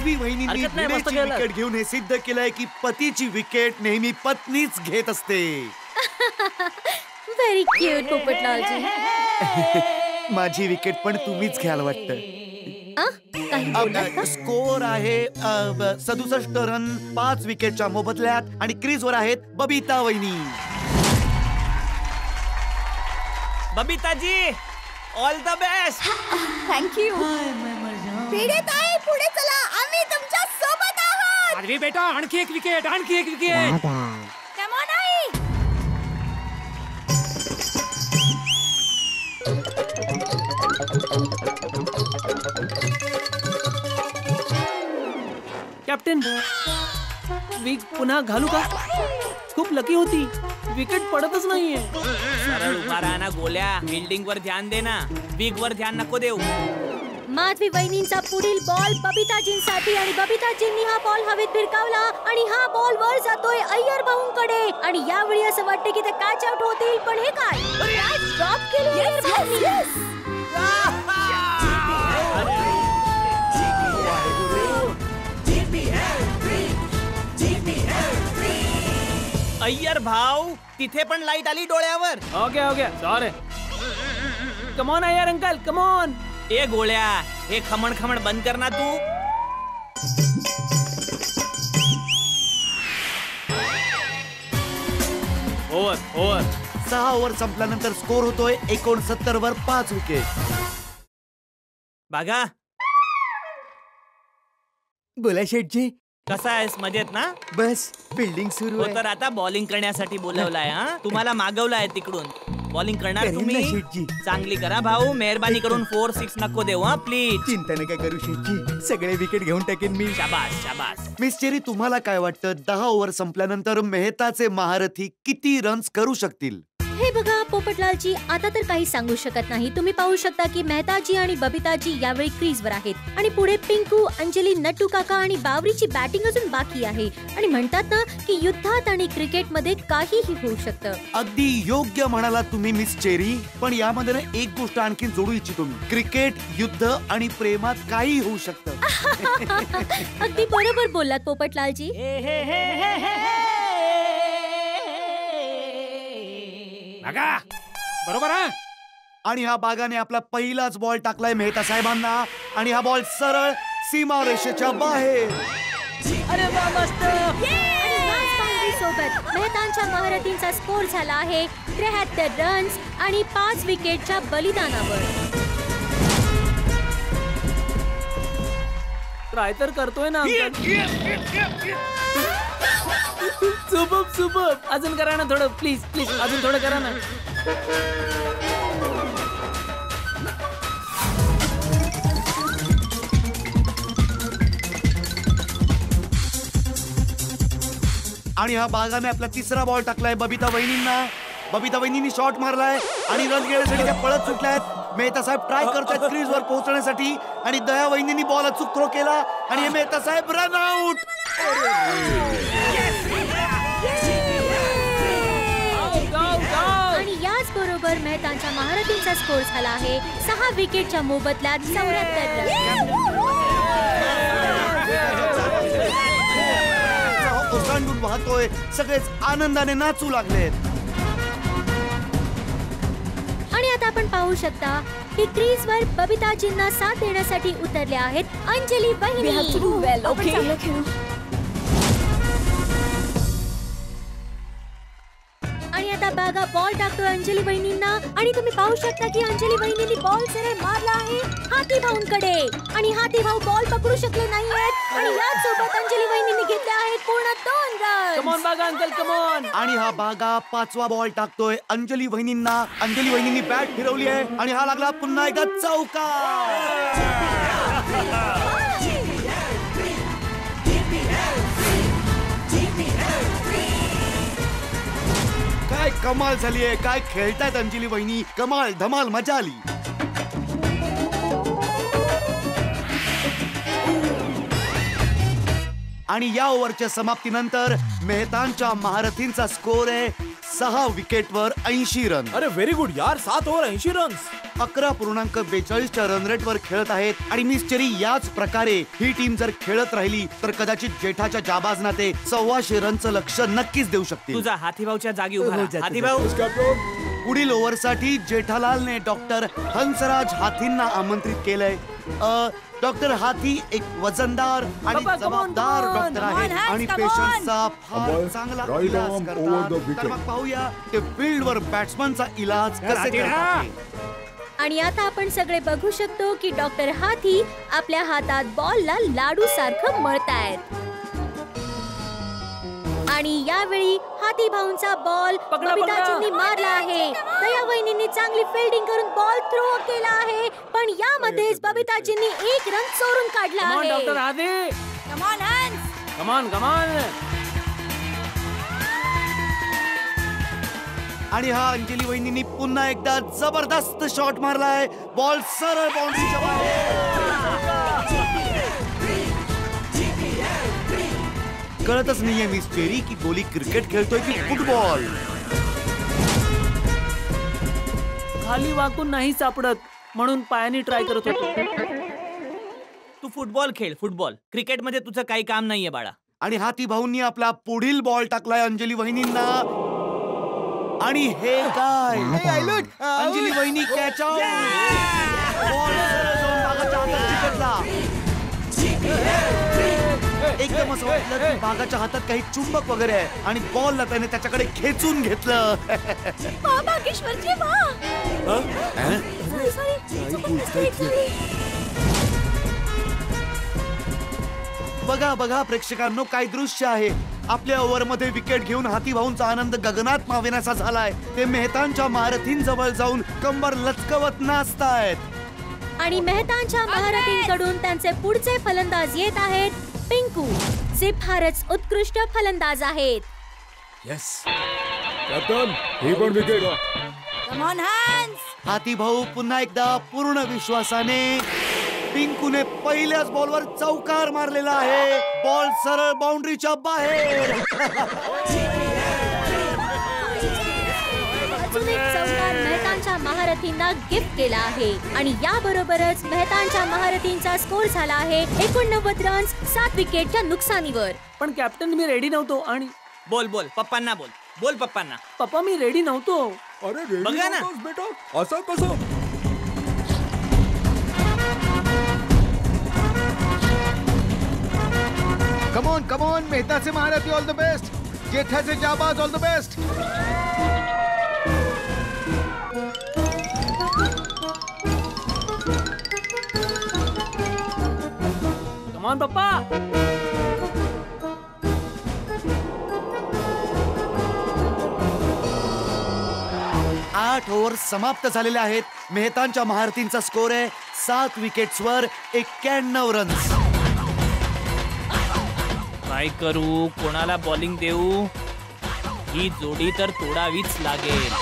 माधवी वहिनींनी हरकत नाही, मस्त विकेट केलं. घेऊन हे सिद्ध केलंय की पतीची विकेट नेहमी पत्नीच घेत असते. Very cute Popatlalji. माझी विकेट पण तुम्हीच घ्याल वाटतं. काही बोललात का? स्कोर आहे 67 रन 5 विकेटच्या मोबदल्यात आणि क्रीजवर आहेत बबिता वहिनी. Babitaji all the best. Thank you. पीडिताई पुढे चला, आम्ही तुमच्या सोबत आहोत. माधवी बेटा आणखी एक विकेट, आणखी एक विकेट. कम ऑन आई. कॅप्टन विक पुन्हा घालू का? खूप लकी होती, विकेट पडतच नाहीये. सरळ उभा राहा ना गोल्या, बिल्डिंग वर ध्यान दे ना, विग वर ध्यान नको देऊ. माधवी वहिनींचा पुढील बॉल बबिताजींसाठी आणि बबिताजींनी हा बॉल हवेत भिरकावला आणि हा बॉल वर जातोय अय्यर भाऊंकडे आणि यावेळी असं वाटतं की ते कॅच आउट होतील, पण हे काय ड्रॉप केली अय्यर भाऊंनी. अय्यर भाऊ तिथे पण लाईट आली डोळ्यावर. Okay sorry. Come on Iyer uncle, come on. ए गोळ्या, हे खमण खमण बंद कर ना तू. ओव्हर 6 ओव्हर संपल्यानंतर स्कोर होतोय 69 वर 5 विकेट. बघा बोला शेठजी. कसा आहेस, मजेत ना? बस फिल्डिंग सुरू हो आहे. तर आता बॉलिंग करण्यासाठी बोलवलाय. हा तुम्हाला मागवलाय तिकडून. बॉलिंग करणार करेन ना तुम्ही? शेठजी. चांगली करा भाऊ, मेहरबानी करून 4-6 नको देऊ हा प्लीज. चिंता नका करू शेठजी, सगळे विकेट घेऊन टाकेन मी. शाबास. मिस चेरी, तुम्हाला काय वाटतं 10 ओव्हर संपल्यानंतर मेहताचे महारथी किती रन्स करू शकतील? हे बघा पोपटलालजी, आता तर काही सांगू शकत नाही. तुम्ही पाहू शकता की मेहताजी आणि बबिताजी यावेळी क्रीजवर आहेत आणि पुढे पिंकू, अंजली, नट्टू काका आणि बावरीची बॅटिंग अजून बाकी आहे. आणि म्हणतात ना की युद्धात आणि क्रिकेटमध्ये काहीही होऊ शकतं. अगदी योग्य म्हणाला तुम्ही मिस चेरी, पण यामध्ये ना एक गोष्ट आणखी जोडू इच्छितो मी. क्रिकेट, युद्ध आणि प्रेमात काही होऊ शकतं. अगदी बरोबर बोललात पोपटलालजी. बरोबर आहे. आणि हा बागाने आपला पहिलाच बॉल टाकलाय मेहता साहेबांना आणि हा बॉल सरळ सीमारेषेच्या बाहेर. अरे वा, मस्त. आणि याच बाउंड्री सोबत मेहतांच्या महारथींचा स्कोर झाला आहे 73 रन्स आणि 5 विकेटच्या बलिदानावर. ट्राय तर करतोय ना सुपर. अजून करा ना थोडं, प्लीज अजून थोडं करा ना. आणि हा बागाने आपला तिसरा बॉल टाकलाय बबिता वहिनींना. बबिता वहिनींनी शॉट मारलाय आणि रन घेण्यासाठी त्या पळत सुटल्यात. मेहता साहेब ट्राय करतात क्रीज वर पोहोचण्यासाठी आणि दया वहिनींनी बॉल अचूक थ्रो केला आणि मेहता साहेब रन आउट. आणि याच बरोबर मेहतांच्या महारथींचा स्कोर झाला आहे 6 विकेटच्या मोबदल्यात 74 रन. ओसांडून वाहतोय, सगळेच आनंदाने नाचू लागलेत. आणि आता आपण पाहू शकता की क्रीजवर बबिताजींना साथ देण्यासाठी उतरल्या आहेत अंजली वहिनी. आणि आता बागा बॉल टाकतोय अंजली वहिनींना आणि तुम्ही पाहू शकता की अंजली वहिनींनी बॉल सरळ मारला आहे हाती भाऊंकडे आणि हाती भाऊ बॉल पकडू शकले नाहीयेत आणि याच सोबत अंजली वहिनींनी घेतले आहेत पूर्ण 2 रन. कम ऑन बागा अंकल, कम ऑन. आणि हा बागा 5वा बॉल टाकतोय अंजली वहिनींना. अंजली वहिनींनी बॅट फिरवली आहे आणि हा लागला पुन्हा एकदा चौका. काय कमाल झालीये, काय खेळतायत अंजली वहिनी, कमाल धमाल, मजा आली. आणि या ओव्हरच्या समाप्तीनंतर मेहतांच्या महारथींचा स्कोर आहे 6 विकेटवर 80 रन. अरे व्हेरी गुड यार, 7 ओव्हर 80 रन्स. 11.42च्या रन रेटवर खेळत आहेत आणि मिस चेरी याच प्रकारे ही टीम जर खेळत राहिली तर कदाचित जेठाच्या जाबाजना ते 125 रनचं लक्ष नक्कीच देऊ शकतील. तुझा हाथीभाऊच्या जागी उभा राहा. हाथीभाऊ पुढील ओव्हरसाठी जेठालालने डॉक्टर हंसराज हाथींना आमंत्रित केलंय. डॉक्टर हाथी एक वजनदार आणि Come on, जबाबदार come on. Doctor Come on, आहे Hans, आणि come on. पेशंटचा फार Ball चांगला right इलाज arm over the करतात. wicket. तर मग पाहूया ते फील्डवर बॅट्समनचा इलाज कसे करतात. आणि आता आपण सगळे बघू शकतो की डॉक्टर हाथी आपल्या हातात बॉलला लाडू सारखं मळतायत. आणि यावेळी हाथी भाऊंचा बॉल पकडा, बबिताजींनी पकडा. मारला आहे. दया वहिनींनी चांगली फिल्डिंग करून बॉल थ्रो केला आहे, पण यामध्येच बबिताजींनी 1 रन चोरून काढला Come on, डॉक्टर आहे. हाथी. Come on Hans. Come on, come on. आणि हा अंजली वहिनींनी पुन्हा एकदा जबरदस्त शॉट मारलाय. बॉल सरळ बाउंड्रीच्या बाहेर. कळतच नाहीये मिस चेरी की गोली क्रिकेट खेळतोय की फुटबॉल. खाली वाकून नाही सापडत म्हणून पायाने ट्राय करत होतो. तू फुटबॉल खेळ. फुटबॉल क्रिकेटमध्ये तुझं काही काम नाहीये बाळा. आणि हाथी भाऊंनी आपला पुढील बॉल टाकलाय अंजली वहिनींना. आणि हे काय अंजली वहिनी कॅच आउट. बॉल सरळ जाऊन बागाच्या हातात चिकटला. एकदम असं वाटलं की बागाच्या हातात काही चुंबक वगैरे आहे आणि बॉलला त्याने त्याच्याकडे खेचून घेतलं. वा बागेश्वरजी वा. बघा बघा प्रेक्षकांनो, काय दृश्य आहे. आपल्या ओव्हरमध्ये विकेट घेऊन हाथी भाऊंचा आनंद गगनात मावेनासा झालाय. ते मेहतांच्या महारथींजवळ जाऊन कंबर लचकवत नाचतायत. आणि मेहतांच्या महारथींकडून त्यांचे पुढचे फलंदाज येत आहेत पिंकू, जे फारच उत्कृष्ट फलंदाज आहेत. कॅप्टन ही पण विकेट. कम ऑन हंस. हाथी भाऊ पुन्हा एकदा पूर्ण विश्वासाने. पिंकूने पहिल्याच बॉलवर चौकार मारलेला आहे. बॉल सरळ बाउंड्रीच्या बाहेर. अजून एक चौकार मेहतांच्या महारथींना गिफ्ट केला आहे. आणि याबरोबरच मेहतांच्या महारथींचा स्कोर झाला आहे 89 रन्स 7 विकेटच्या नुकसानीवर. पण कॅप्टन मी रेडी नव्हतो आणि बोल बोल पप्पांना बोल. बोल पप्पांना. पप्पा मी रेडी नव्हतो. अरे रेडी बघा ना. नव्हतोस बेटा. असं कसं. कम ऑन मेहताचे महारथी ऑल द बेस्ट. जेठाचे जाबाज all the best. Come on, पप्पा. 8 ओव्हर समाप्त झालेले आहेत. मेहतांच्या महारथींचा स्कोर आहे 7 विकेट्सवर 91 रन्स. काय करू, कोणाला बॉलिंग देऊ? ही जोडी तर तोडावीच लागेल.